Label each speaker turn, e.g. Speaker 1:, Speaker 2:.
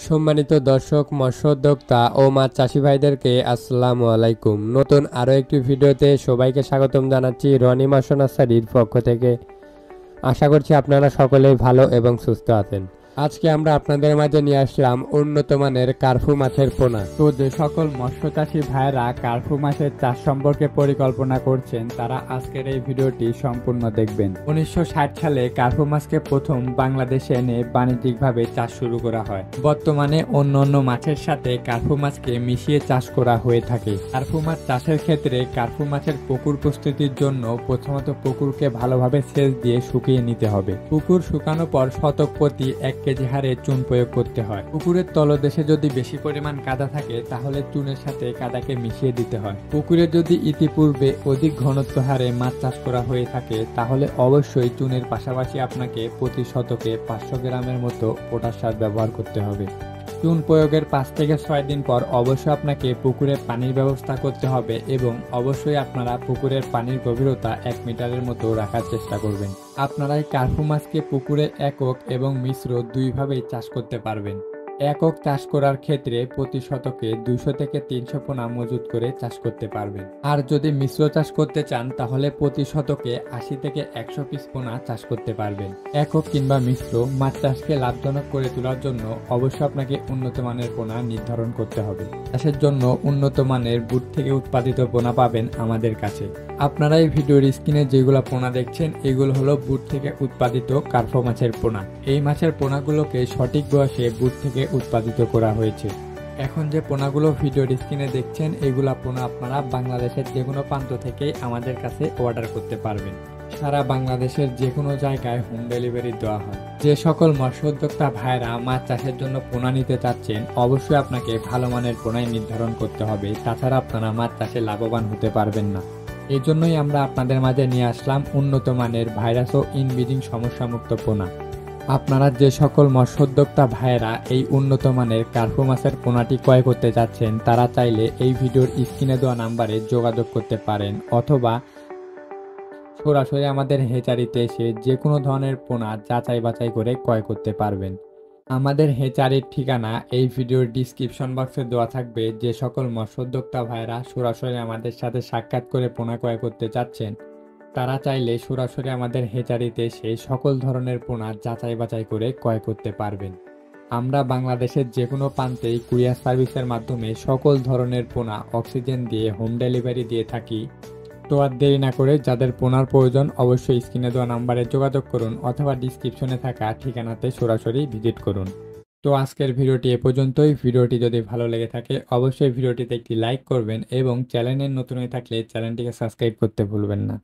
Speaker 1: সম্মানিত দর্শক, মৎস্য উদ্যোক্তা ও মাছ চাষি ভাইদেরকে আসসালামু আলাইকুম। নতুন আরও একটি ভিডিওতে সবাইকে স্বাগতম জানাচ্ছি রনি মৎস্য নার্সারির পক্ষ থেকে। আশা করছি আপনারা সকলেই ভালো এবং সুস্থ আছেন। আজকে আমরা আপনাদের মাঝে নিয়ে আসলাম উন্নত মানের কার্পু মাছের পোনা।
Speaker 2: তো যে সকল মৎস্য চাষী ভাইরা কার্পু মাছের চাষ সম্পর্কে পরিকল্পনা করছেন তারা আজকের এই ভিডিওটি সম্পূর্ণ দেখবেন। 1960 সালে কার্পু মাছকে প্রথম বাংলাদেশে এনে বাণিজ্যিকভাবে চাষ শুরু করা হয়। বর্তমানে অন্যান্য মাছের সাথে কার্পু মাছকে মিশিয়ে চাষ করা হয়ে থাকে। কার্পু মাছ চাষের ক্ষেত্রে কার্পু মাছের পুকুর প্রস্তুতির জন্য প্রথমত পুকুরকে ভালোভাবে সেচ দিয়ে শুকিয়ে নিতে হবে। পুকুর শুকানোর পর শতক প্রতি 1 কেজি হারে চুন প্রয়োগ করতে হয়। পুকুরের তলদেশে যদি বেশি পরিমাণ কাদা থাকে তাহলে চুনের সাথে কাদাকে মিশিয়ে দিতে হয়। পুকুরে যদি ইতিপূর্বে অধিক ঘনত্ব হারে মাছ চাষ করা হয়ে থাকে তাহলে অবশ্যই চুনের পাশাপাশি আপনাকে প্রতি শতকে 500 গ্রামের মতো পটাশ সার ব্যবহার করতে হবে। চুন প্রয়োগের 5 থেকে 6 দিন পর অবশ্যই আপনাকে পুকুরে পানির ব্যবস্থা করতে হবে এবং অবশ্যই আপনারা পুকুরের পানির গভীরতা 1 মিটারের মতো রাখার চেষ্টা করবেন। আপনারা এই কার্পু মাছকে পুকুরে একক এবং মিশ্র দুইভাবেই চাষ করতে পারবেন। একক চাষ করার ক্ষেত্রে প্রতি শতকে 200 থেকে 300 পোনা মজুত করে চাষ করতে পারবেন। আর যদি মিশ্র চাষ করতে চান তাহলে প্রতি শতকে 80 থেকে 100 পিস পোনা চাষ করতে পারবেন। একক কিংবা মিশ্র মাছ চাষকে লাভজনক করে তোলার জন্য অবশ্যই আপনাকে উন্নত মানের পোনা নির্ধারণ করতে হবে। চাষের জন্য উন্নত মানের বুট থেকে উৎপাদিত পোনা পাবেন আমাদের কাছে। আপনারা এই ভিডিওর স্ক্রিনে যেগুলো পোনা দেখছেন এগুলো হলো বুট থেকে উৎপাদিত কার্পু মাছের পোনা। এই মাছের পোনাগুলোকে সঠিক বয়সে বুট থেকে উৎপাদিত করা হয়েছে। এখন যে পোনাগুলো ভিডিওর স্ক্রিনে দেখছেন এগুলা পোনা আপনারা বাংলাদেশের যে কোনো প্রান্ত থেকে আমাদের কাছে অর্ডার করতে পারবেন। সারা বাংলাদেশের যে কোনো জায়গায় হোম ডেলিভারি দেওয়া হয়। যে সকল মৎস্য উদ্যোক্তা ভাইরা মাছ চাষের জন্য পোনা নিতে চাচ্ছেন অবশ্যই আপনাকে ভালো মানের পোনাই নির্ধারণ করতে হবে, তাছাড়া আপনারা মাছ চাষে লাভবান হতে পারবেন না। এই জন্যই আমরা আপনাদের মাঝে নিয়ে আসলাম উন্নত মানের ভাইরাস ও ইনব্রিডিং সমস্যামুক্ত পোনা। আপনারা যে সকল মৎস্য উদ্যোক্তা ভাইয়েরা এই উন্নত মানের কার্পু মাছের পোনাটি ক্রয় করতে চাচ্ছেন তারা চাইলে এই ভিডিওর স্ক্রিনে দেওয়া নাম্বারে যোগাযোগ করতে পারেন অথবা সরাসরি আমাদের হেচারিতে এসে যে কোনো ধরনের পোনা যাচাই বাছাই করে ক্রয় করতে পারবেন। আমাদের হেচারির ঠিকানা এই ভিডিওর ডিসক্রিপশন বক্সে দেওয়া থাকবে। যে সকল মৎস্য উদ্যোক্তা ভাইয়েরা সরাসরি আমাদের সাথে সাক্ষাৎ করে পোনা ক্রয় করতে চাচ্ছেন তারা চাইলে সরাসরি আমাদের হেচারিতে এসে সকল ধরনের পোনা যাচাই বাছাই করে ক্রয় করতে পারবেন। আমরা বাংলাদেশের যে কোনো প্রান্তেই কুরিয়ার সার্ভিসের মাধ্যমে সকল ধরনের পোনা অক্সিজেন দিয়ে হোম ডেলিভারি দিয়ে থাকি। তো আর দেরি না করে যাদের পোনার প্রয়োজন অবশ্যই স্ক্রিনে দেওয়া নাম্বারে যোগাযোগ করুন অথবা ডিসক্রিপশনে থাকা ঠিকানাতে সরাসরি ভিজিট করুন। তো আজকের ভিডিওটি এ পর্যন্তই। ভিডিওটি যদি ভালো লেগে থাকে অবশ্যই ভিডিওটিতে একটি লাইক করবেন এবং চ্যানেলের নতুন হয়ে থাকলে চ্যানেলটিকে সাবস্ক্রাইব করতে ভুলবেন না।